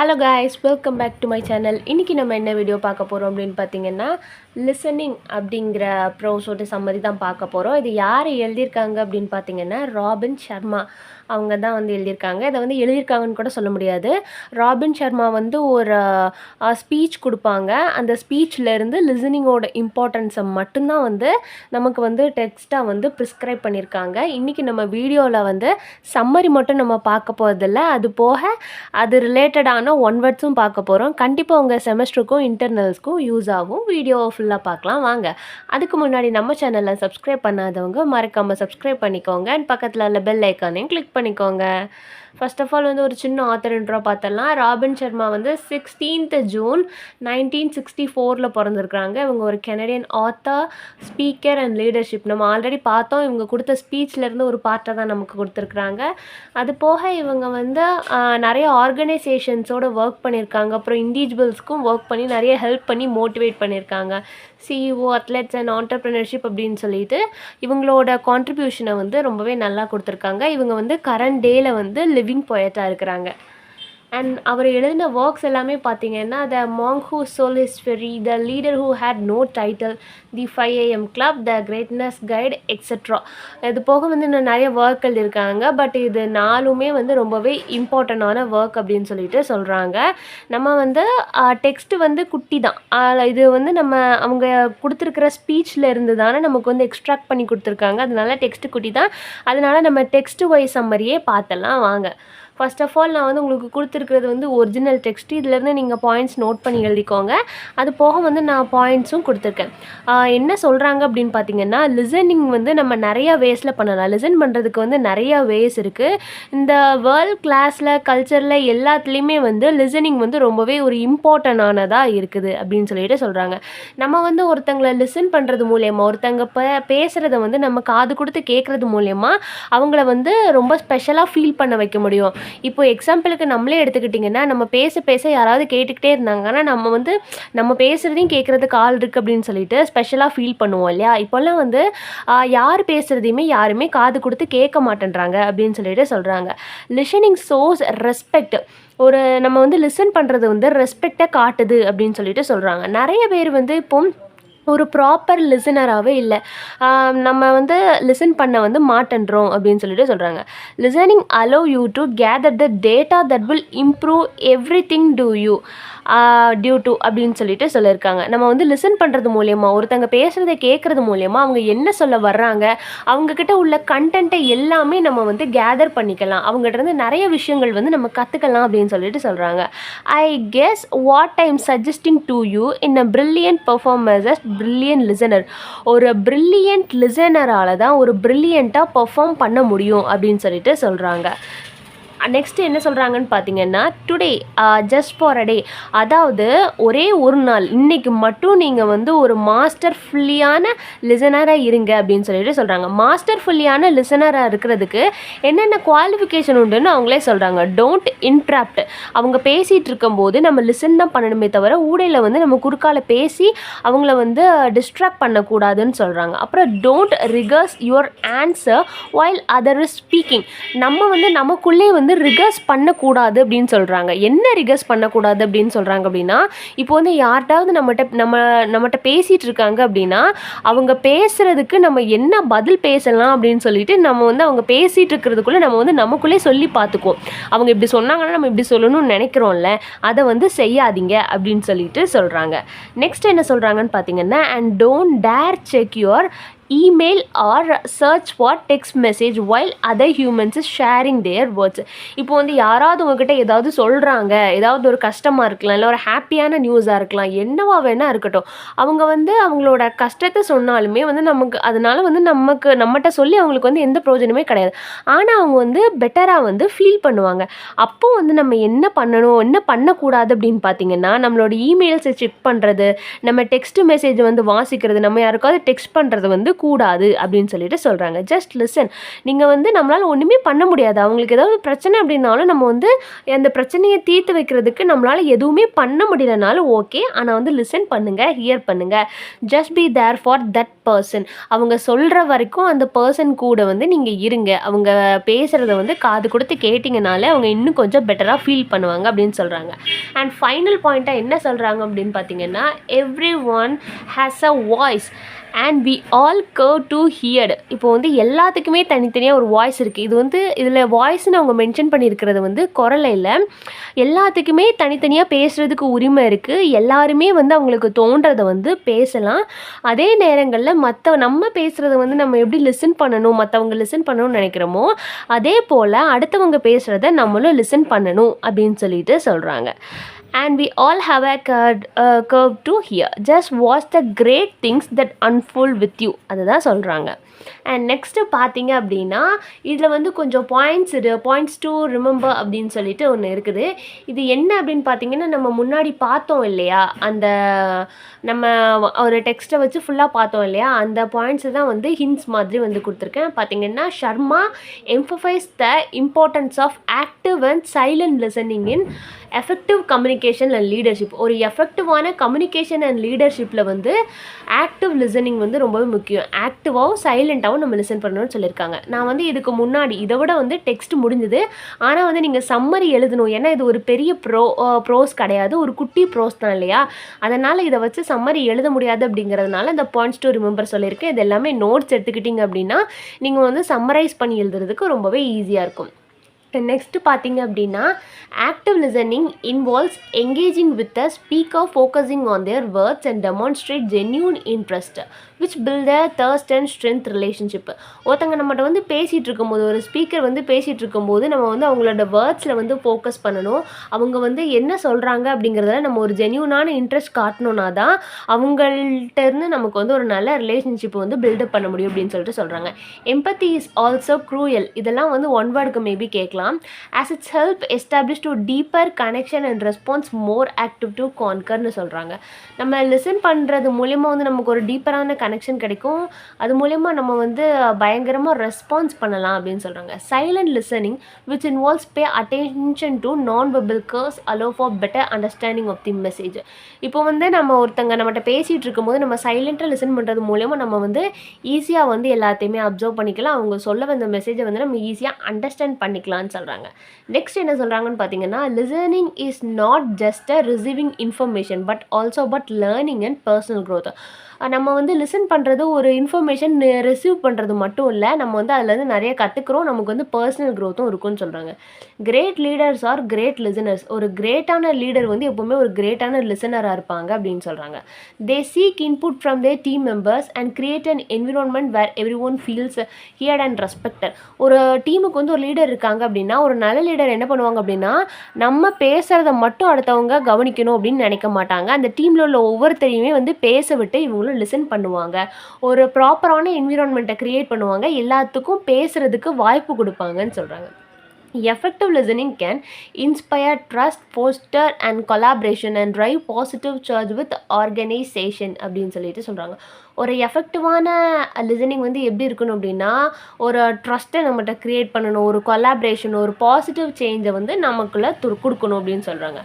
Hello guys, welcome back to my channel. இன்றைக்கி நம்ம என்ன வீடியோ பார்க்க போகிறோம் அப்படின்னு பார்த்தீங்கன்னா, லிசனிங் அப்படிங்கிற ப்ரோஸோட சம்மரி தான் பார்க்க போகிறோம். இது யார் எழுதியிருக்காங்க அப்படின்னு பார்த்தீங்கன்னா, ராபின் ஷர்மா அவங்க தான் வந்து எழுதியிருக்காங்க. இதை வந்து எழுதியிருக்காங்கன்னு கூட சொல்ல முடியாது. ராபின் ஷர்மா வந்து ஒரு ஸ்பீச் கொடுப்பாங்க. அந்த ஸ்பீச்லேருந்து லிசனிங்கோட இம்பார்ட்டன்ஸை மட்டும்தான் வந்து நமக்கு வந்து டெக்ஸ்ட்டாக வந்து ப்ரிஸ்கிரைப் பண்ணியிருக்காங்க. இன்றைக்கி நம்ம வீடியோவில் வந்து சம்மரி மட்டும் நம்ம பார்க்க போகிறதில்ல, அது போக அது ரிலேட்டடான ஒன் வேர்ட்ஸும் பார்க்க போகிறோம். கண்டிப்பாக உங்கள் செமஸ்டருக்கும் இன்டர்னல்ஸ்க்கும் யூஸ் ஆகும். வீடியோவை ஃபுல்லாக பார்க்கலாம் வாங்க. அதுக்கு முன்னாடி நம்ம சேனலை சப்ஸ்கிரைப் பண்ணாதவங்க மறக்காமல் சப்ஸ்கிரைப் பண்ணிக்கோங்க. அண்ட் பக்கத்தில் உள்ள பெல் ஐக்கானையும் கிளிக் பண்ணிக்கோங்க. ஃபர்ஸ்ட் ஆஃப் ஆல் வந்து ஒரு சின்ன ஆத்தர் இன்ட்ரோ பார்த்தலாம். ராபின் ஷர்மா வந்து 16th ஜூன் 1964 பிறந்திருக்கிறாங்க. இவங்க ஒரு Canadian author, speaker and leadership. நம்ம ஆல்ரெடி பார்த்தோம், இவங்க கொடுத்த ஸ்பீச்லேருந்து ஒரு பார்ட்டை தான் நமக்கு கொடுத்துருக்குறாங்க. அது போக இவங்க வந்து நிறைய ஆர்கனைசேஷன்ஸோடு ஒர்க் பண்ணியிருக்காங்க. அப்புறம் இண்டிவிஜுவல்ஸ்க்கும் ஒர்க் பண்ணி நிறைய ஹெல்ப் பண்ணி மோட்டிவேட் பண்ணியிருக்காங்க. சிஇஓ, அத்லெட்ஸ் அண்ட் ஆண்டர்ப்ரினர்ஷிப் அப்படின்னு சொல்லிட்டு இவங்களோட கான்ட்ரிபியூஷனை வந்து ரொம்பவே நல்லா கொடுத்துருக்காங்க. இவங்க வந்து கரண்ட் டேயில் வந்து லிவிங் போயட்டாக இருக்கிறாங்க. அண்ட் அவர் எழுதின ஒர்க்ஸ் எல்லாமே பார்த்தீங்கன்னா, the monk who sold his Ferrari, the leader who had no title, the 5 AM club, the greatness guide etcetera. இது போக வந்து இன்னும் நிறைய ஒர்க் எழுதியிருக்காங்க. பட் இது நாலுமே வந்து ரொம்பவே இம்பார்ட்டண்டான ஒர்க் அப்படின்னு சொல்லிட்டு சொல்கிறாங்க. நம்ம வந்து டெக்ஸ்ட்டு வந்து குட்டி தான். இது வந்து நம்ம அவங்க கொடுத்துருக்கிற ஸ்பீச்சில் இருந்து தானே நமக்கு வந்து எக்ஸ்ட்ராக்ட் பண்ணி கொடுத்துருக்காங்க. அதனால டெக்ஸ்ட்டு குட்டி தான். அதனால நம்ம டெக்ஸ்ட்டு வைஸ் சம்மரியே பார்த்தலாம் வாங்க. ஃபர்ஸ்ட் ஆஃப் ஆல் நான் வந்து உங்களுக்கு கொடுத்துருக்கிறது வந்து ஒரிஜினல் டெக்ஸ்ட். இதிலேருந்து நீங்கள் பாயிண்ட்ஸ் நோட் பண்ணி எழுதிக்கோங்க. அது போக வந்து நான் பாயிண்ட்ஸும் கொடுத்துருக்கேன். என்ன சொல்கிறாங்க அப்படின்னு பார்த்தீங்கன்னா, லிசனிங் வந்து நம்ம நிறையா வேஸில் பண்ணலாம். லிசன் பண்ணுறதுக்கு வந்து நிறையா வேஸ் இருக்குது. இந்த வேர்ல்ட் கிளாஸில், கல்ச்சரில் எல்லாத்துலேயுமே வந்து லிசனிங் வந்து ரொம்பவே ஒரு இம்பார்ட்டண்டானதாக இருக்குது அப்படின்னு சொல்லிட்டு சொல்கிறாங்க. நம்ம வந்து ஒருத்தங்களை லிசன் பண்ணுறது மூலயமா, ஒருத்தங்க பேசுகிறத வந்து நம்ம காது கொடுத்து கேட்குறது மூலயமா அவங்கள வந்து ரொம்ப ஸ்பெஷலாக ஃபீல் பண்ண வைக்க முடியும். இப்போ எக்ஸாம்பிளுக்கு நம்மளே எடுத்துக்கிட்டிங்கன்னா, நம்ம பேச பேச யாராவது கேட்டுக்கிட்டே இருந்தாங்கன்னா நம்ம பேசுகிறதையும் கேட்குறதுக்கு ஆள் இருக்குது அப்படின்னு சொல்லிட்டு ஸ்பெஷலாக ஃபீல் பண்ணுவோம் இல்லையா? இப்போல்லாம் வந்து யார் பேசுகிறதையுமே யாருமே காது கொடுத்து கேட்க மாட்டேன்றாங்க அப்படின்னு சொல்லிட்டு சொல்கிறாங்க. Listening shows respect. நம்ம வந்து லிசன் பண்ணுறது வந்து ரெஸ்பெக்டை காட்டுது அப்படின்னு சொல்லிட்டு சொல்கிறாங்க. நிறைய பேர் வந்து இப்போ ஒரு ப்ராப்பர் லிசனராகவே இல்லை. நம்ம வந்து லிசன் பண்ண வந்து மாட்டேன்றோம் அப்படின்னு சொல்லிட்டு சொல்கிறாங்க. Listening allow you to gather the data that will improve everything due to அப்படின்னு சொல்லிட்டு சொல்லியிருக்காங்க. நம்ம வந்து லிசன் பண்ணுறது மூலயமா, ஒருத்தங்க பேசுகிறத கேட்குறது மூலயமா அவங்க என்ன சொல்ல வர்றாங்க, அவங்கக்கிட்ட உள்ள கண்டென்ட்டை எல்லாமே நம்ம வந்து கேதர் பண்ணிக்கலாம். அவங்ககிட்ட நிறைய விஷயங்கள் வந்து நம்ம கற்றுக்கலாம் அப்படின்னு சொல்லிட்டு சொல்கிறாங்க. I guess what I am suggesting to you in a brilliant performance brilliant listener. ஒரு பிரில்லியன்ட் லிசனரால் தான் ஒரு பிரில்லியண்ட்டாக பெர்ஃபார்ம் பண்ண முடியும் அப்படின்னு சொல்லிட்டு சொல்கிறாங்க. நெக்ஸ்ட்டு என்ன சொல்கிறாங்கன்னு பார்த்தீங்கன்னா, டுடே ஜஸ்ட் ஃபார் அ டே, அதாவது ஒரே ஒரு நாள், இன்றைக்கி மட்டும் நீங்கள் வந்து ஒரு மாஸ்டர் ஃபுல்லியான லிசனராக இருங்க அப்படின்னு சொல்லிட்டு சொல்கிறாங்க. மாஸ்டர் ஃபுல்லியான லிசனராக இருக்கிறதுக்கு என்னென்ன குவாலிஃபிகேஷன் உண்டுன்னு அவங்களே சொல்கிறாங்க. Don't interrupt. அவங்க பேசிகிட்டு இருக்கும்போது நம்ம லிசன் தான் பண்ணணுமே தவிர ஊடையில் வந்து நம்ம குறுக்கால பேசி அவங்கள வந்து டிஸ்ட்ராக்ட் பண்ணக்கூடாதுன்னு சொல்கிறாங்க. அப்புறம் don't rehearse your answer while other is speaking. நம்ம வந்து நமக்குள்ளே வந்து ரிகர்ஸ் பண்ணக்கூடாது அப்படின்னு சொல்கிறாங்க. என்ன ரிகர்ஸ் பண்ணக்கூடாது அப்படின்னு சொல்கிறாங்க அப்படின்னா, இப்போ வந்து யார்ட்டாவது நம்மகிட்ட பேசிகிட்டு இருக்காங்க அப்படின்னா அவங்க பேசுகிறதுக்கு நம்ம என்ன பதில் பேசலாம் அப்படின்னு சொல்லிட்டு நம்ம வந்து அவங்க பேசிகிட்டு இருக்கிறதுக்குள்ளே நம்ம வந்து நமக்குள்ளே சொல்லி பார்த்துக்குவோம். அவங்க இப்படி சொன்னாங்கன்னா நம்ம இப்படி சொல்லணும்னு நினைக்கிறோம்ல, அதை வந்து செய்யாதீங்க அப்படின்னு சொல்லிட்டு சொல்கிறாங்க. நெக்ஸ்ட் என்ன சொல்கிறாங்கன்னு பார்த்தீங்கன்னா, and don't dare check your email or search for text message while other humans is sharing their words. இப்போ வந்து யாராவது உங்ககிட்ட ஏதாவது சொல்கிறாங்க, ஏதாவது ஒரு கஷ்டமாக இருக்கலாம், இல்லை ஒரு ஹாப்பியான நியூஸாக இருக்கலாம், என்னவா வேணால் இருக்கட்டும், அவங்க வந்து அவங்களோட கஷ்டத்தை சொன்னாலுமே வந்து நமக்கு அதனால் வந்து நம்மகிட்ட சொல்லி அவங்களுக்கு வந்து எந்த பிரயோஜனமே கிடையாது. ஆனால் அவங்க வந்து பெட்டராக வந்து ஃபீல் பண்ணுவாங்க. அப்போது வந்து நம்ம என்ன பண்ணணும், என்ன பண்ணக்கூடாது அப்படின்னு பார்த்தீங்கன்னா, நம்மளோட இமெயில்ஸை செக் பண்ணுறது, நம்ம டெக்ஸ்ட் மெசேஜ் வந்து வாசிக்கிறது, நம்ம யாருக்காவது டெக்ஸ்ட் பண்ணுறது வந்து பண்ணக்கூடாது அப்படின்னு சொல்லிட்டு சொல்கிறாங்க. Just listen. நீங்கள் வந்து நம்மளால் ஒன்றுமே பண்ண முடியாது. அவங்களுக்கு ஏதாவது பிரச்சனை அப்படின்னாலும் நம்ம வந்து அந்த பிரச்சனையை தீர்த்து வைக்கிறதுக்கு நம்மளால் எதுவுமே பண்ண முடியலனாலும் ஓகே. ஆனால் வந்து லிசன் பண்ணுங்கள், ஹியர் பண்ணுங்கள். Just be there for that person. அவங்க சொல்கிற வரைக்கும் அந்த பர்சன் கூட வந்து நீங்கள் இருங்க. அவங்க பேசுகிறத வந்து காது கொடுத்து கேட்டிங்கனாலே அவங்க இன்னும் கொஞ்சம் பெட்டராக ஃபீல் பண்ணுவாங்க அப்படின்னு சொல்கிறாங்க. அண்ட் ஃபைனல் பாயிண்ட்டாக என்ன சொல்கிறாங்க அப்படின்னு பார்த்தீங்கன்னா, everyone has a voice and we all crave to heard. இப்போ வந்து எல்லாத்துக்குமே தனித்தனியாக ஒரு வாய்ஸ் இருக்குது. இது வந்து இதில் வாய்ஸ்ன்னு அவங்க மென்ஷன் பண்ணியிருக்கிறது வந்து குரல் இல்லை, எல்லாத்துக்குமே தனித்தனியாக பேசுகிறதுக்கு உரிமை இருக்குது. எல்லாருமே வந்து அவங்களுக்கு தோன்றதை வந்து பேசலாம். அதே நேரங்களில் நம்ம பேசுகிறத வந்து நம்ம எப்படி லிசன் பண்ணணும், மற்றவங்க லிசன் பண்ணணும்னு நினைக்கிறோமோ அதே போல் அடுத்தவங்க பேசுகிறத நம்மளும் லிசன் பண்ணணும் அப்படின்னு சொல்லிட்டு சொல்கிறாங்க. And we all have a curve to hear. Just watch the great things that unfold with you. அதுதான் சொல்கிறாங்க. அண்ட் நெக்ஸ்ட்டு பார்த்தீங்க அப்படின்னா இதில் வந்து கொஞ்சம் பாயிண்ட்ஸ் டு ரிமெம்பர் அப்படின்னு சொல்லிட்டு ஒன்று இருக்குது. இது என்ன அப்படின்னு பார்த்தீங்கன்னா, நம்ம முன்னாடி பார்த்தோம் இல்லையா, அந்த நம்ம ஒரு டெக்ஸ்ட்டை வச்சு ஃபுல்லாக பார்த்தோம் இல்லையா, அந்த பாயிண்ட்ஸை தான் வந்து ஹிண்ட்ஸ் மாதிரி வந்து கொடுத்துருக்கேன். பார்த்தீங்கன்னா, Sharma emphasise the importance of active and silent listening in effective communication and leadership. ஒரு எஃபெக்டிவான கம்யூனிகேஷன் அண்ட் லீடர்ஷிப்பில் வந்து ஆக்டிவ் லிசனிங் வந்து ரொம்பவே முக்கியம். ஆக்டிவாகவும் சைலண்ட்டாகவும் நம்ம லிசன் பண்ணணும்னு சொல்லியிருக்காங்க. நான் வந்து இதுக்கு முன்னாடி இதை விட வந்து டெக்ஸ்ட் முடிஞ்சுது, ஆனால் வந்து நீங்கள் சம்மரி எழுதணும். ஏன்னா இது ஒரு பெரிய ப்ரோஸ் கிடையாது, ஒரு குட்டி ப்ரோஸ் தான் இல்லையா, அதனால் இதை வச்சு சம்மரி எழுத முடியாது. அப்படிங்கிறதுனால இந்த பாயிண்ட்ஸ் டு ரிமெம்பர் சொல்லியிருக்கேன். இது எல்லாமே நோட்ஸ் எடுத்துக்கிட்டிங்க அப்படின்னா நீங்கள் வந்து சம்மரைஸ் பண்ணி எழுதுறதுக்கு ரொம்பவே ஈஸியாக இருக்கும். நெக்ஸ்ட்டு பார்த்தீங்க அப்படின்னா, active listening involves engaging with a speaker, focusing on their words and demonstrate genuine interest which build a trust and strength relationship. ஒருத்தங்க நம்மகிட்ட வந்து பேசிகிட்டு இருக்கும்போது, ஒரு ஸ்பீக்கர் வந்து பேசிகிட்டு இருக்கும்போது நம்ம வந்து அவங்களோட வேர்ட்ஸில் வந்து ஃபோக்கஸ் பண்ணணும். அவங்க வந்து என்ன சொல்கிறாங்க அப்படிங்கிறதுல நம்ம ஒரு ஜென்யூனான இன்ட்ரெஸ்ட் காட்டணுன்னா தான் அவங்கள்ட்டேருந்து நமக்கு வந்து ஒரு நல்ல ரிலேஷன்ஷிப் வந்து பில்டப் பண்ண முடியும் அப்படின்னு சொல்லிட்டு சொல்கிறாங்க. எம்பத்தி இஸ் ஆல்சோ க்ரூயல். இதெல்லாம் வந்து ஒன் வேர்டுக்கு மேபி கேட்கலாம். as its help establish to deeper connection and response more active to conquerன்னு சொல்கிறாங்க. நம்ம லிசன் பண்ணுறது மூலயமா வந்து நமக்கு ஒரு டீப்பரான கனெக்ஷன் கிடைக்கும். அது மூலயமா நம்ம வந்து பயங்கரமாக ரெஸ்பான்ஸ் பண்ணலாம் அப்படின்னு சொல்கிறாங்க. Silent listening which involves pay attention to non-verbal cues allow for better understanding of the message. இப்போ வந்து நம்ம ஒருத்தங்க நம்மகிட்ட பேசிகிட்டு இருக்கும்போது நம்ம சைலண்ட்டாக லிசன் பண்ணுறது மூலயமா நம்ம வந்து ஈஸியாக வந்து எல்லாத்தையுமே அப்சர்வ் பண்ணிக்கலாம். அவங்க சொல்ல வந்த மெசேஜை வந்து நம்ம ஈஸியாக அண்டர்ஸ்டாண்ட் பண்ணிக்கலாம்னு சொல்கிறாங்க. நெக்ஸ்ட் என்ன சொல்கிறாங்கன்னு பார்த்தீங்கன்னா, listening is not just a receiving information but also but learning and personal growth. நம்ம வந்து லிசன் பண்ணுறது ஒரு இன்ஃபர்மேஷன் ரிசீவ் பண்ணுறது மட்டும் இல்லை, நம்ம வந்து அதுலேருந்து நிறைய கற்றுக்குறோம். நமக்கு வந்து பர்சனல் க்ரோத்தும் இருக்குன்னு சொல்கிறாங்க. Great leaders are great listeners. ஒரு கிரேட்டான லீடர் வந்து எப்போவுமே ஒரு கிரேட்டான லிசனராக இருப்பாங்க அப்படின்னு சொல்கிறாங்க. They seek input from their team members and create an environment where everyone feels heard and respected. ஒரு டீமுக்கு வந்து ஒரு லீடர் இருக்காங்க அப்படின்னா, ஒரு நல்ல லீடர் என்ன பண்ணுவாங்க அப்படின்னா, நம்ம பேசுகிறத மட்டும் அடுத்தவங்க கவனிக்கணும் அப்படின்னு நினைக்க மாட்டாங்க. அந்த டீமில் உள்ள ஒவ்வொருத்தரையுமே வந்து பேச விட்டு இவங்களும் லிசன் பண்ணுவாங்க. ஒரு ப்ராப்பரான என்விரான்மெண்ட்டை கிரியேட் பண்ணுவாங்க. எல்லாத்துக்கும் பேசுகிறதுக்கு வாய்ப்பு கொடுப்பாங்கன்னு சொல்கிறாங்க. Effective listening can inspire trust, foster and collaboration and drive positive change with organization அப்படின்னு சொல்லிட்டு சொல்கிறாங்க. ஒரு எஃபெக்டிவான லிசனிங் வந்து எப்படி இருக்கணும் அப்படின்னா, ஒரு ட்ரஸ்ட்டை நம்மகிட்ட க்ரியேட் பண்ணணும், ஒரு கொலாபரேஷன், ஒரு பாசிட்டிவ் சேஞ்சை வந்து நமக்குள்ளே கொடுக்கணும் அப்படின்னு சொல்கிறாங்க.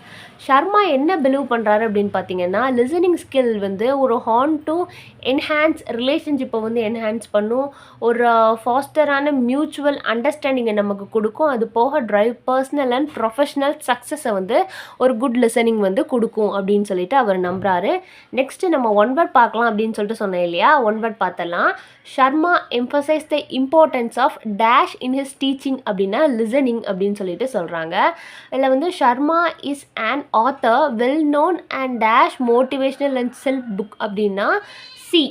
ஷர்மா என்ன பிலீவ் பண்ணுறாரு அப்படின்னு பார்த்தீங்கன்னா, லிசனிங் ஸ்கில் வந்து ஒரு ஹார்ன் டு என்ஹான்ஸ் ரிலேஷன்ஷிப்பை வந்து என்ஹான்ஸ் பண்ணும், ஒரு ஃபாஸ்டரான மியூச்சுவல் அண்டர்ஸ்டாண்டிங்கை நமக்கு கொடுக்கும். அது போக ட்ரைவ் பர்சனல் அண்ட் ப்ரொஃபஷ்னல் சக்ஸஸை வந்து ஒரு குட் லிசனிங் வந்து கொடுக்கும் அப்படின்னு சொல்லிட்டு அவர் நம்புறாரு. நெக்ஸ்ட்டு நம்ம ஒன் வேர்ட் பார்க்கலாம் அப்படின்னு சொல்லிட்டு சொன்னேன் இல்லையா, ஒன் வேர்ட் பார்த்தலாம். Sharma emphasise the importance of dash in his teaching அப்படின்னா லிசனிங் அப்படின்னு சொல்லிட்டு சொல்கிறாங்க. இதில் வந்து Sharma is an author well known and dash motivational and self book அப்படின்னா சி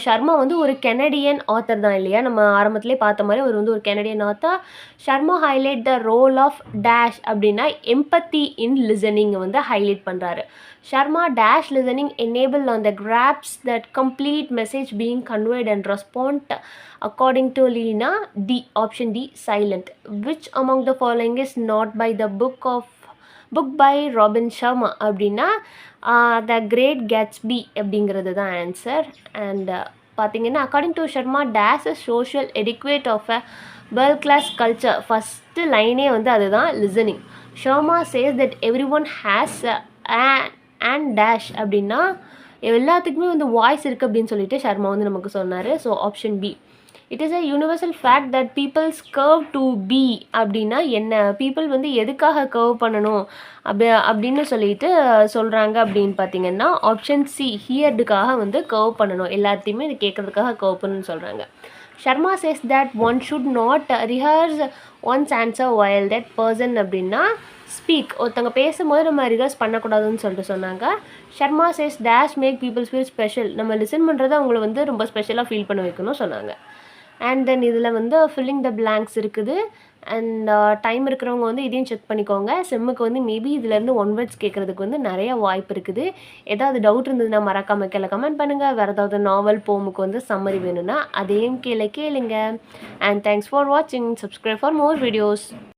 ஷர்மா வந்து ஒரு கெனடியன் ஆத்தர் தான் இல்லையா, நம்ம ஆரம்பத்திலே பார்த்த மாதிரி அவர் வந்து ஒரு Canadian author. Sharma highlight the role of dash அப்படின்னா எம்பத்தி இன் லிசனிங் வந்து ஹைலைட் பண்ணுறாரு. Sharma dash listening enable on the grasps that complete message being conveyed and respond according to Leena D option D silent. Which among the following is not by the book by Robin Sharma அப்படின்னா the great Gatsby அப்படிங்கிறது தான் answer. And பார்த்தீங்கன்னா according to Sharma days a social etiquette of a world class culture. First லைனே வந்து அதுதான் listening. Sharma says that everyone has and dash அப்படின்னா எல்லாத்துக்குமே வந்து வாய்ஸ் இருக்குது அப்படின்னு சொல்லிட்டு ஷர்மா வந்து நமக்கு சொன்னார். So option B. It is a universal fact that peoples crave to be அப்படின்னா என்ன? பீப்புள் வந்து எதுக்காக கர்வ் பண்ணணும் அப்படின்னு சொல்லிட்டு சொல்கிறாங்க அப்படின்னு பார்த்தீங்கன்னா ஆப்ஷன் சி, ஹியர்டுக்காக வந்து கர்வ் பண்ணணும். எல்லாத்தையுமே இது கேட்குறதுக்காக கர்வ் பண்ணணும்னு சொல்கிறாங்க. Sharma says that one should not rehearse ones answer while that person அப்படின்னா ஸ்பீக். ஒருத்தவங்க பேசும்போது நம்ம ரிஹர்ஸ் பண்ணக்கூடாதுன்னு சொல்லிட்டு சொன்னாங்க. Sharma says dash make peoples feel special. நம்ம லிசன் பண்ணுறது அவங்கள வந்து ரொம்ப ஸ்பெஷலாக ஃபீல் பண்ண வைக்கணும் சொன்னாங்க. அண்ட் தென் இதில் வந்து ஃபில்லிங் த பிளாங்க்ஸ் இருக்குது. அண்ட் டைம் இருக்கிறவங்க வந்து இதையும் செக் பண்ணிக்கோங்க. செம்முக்கு வந்து மேபி இதிலேருந்து ஒன் வேர்ட்ஸ் கேட்குறதுக்கு வந்து நிறைய வாய்ப்பு இருக்குது. ஏதாவது டவுட் இருந்ததுன்னா மறக்காமல் கீழே கமெண்ட் பண்ணுங்கள். வேறு ஏதாவது நாவல் போமுக்கு வந்து சம்மரி வேணும்னா அதையும் கீழே கேளுங்க. அண்ட் தேங்க்ஸ் ஃபார் வாட்சிங். Subscribe for more videos.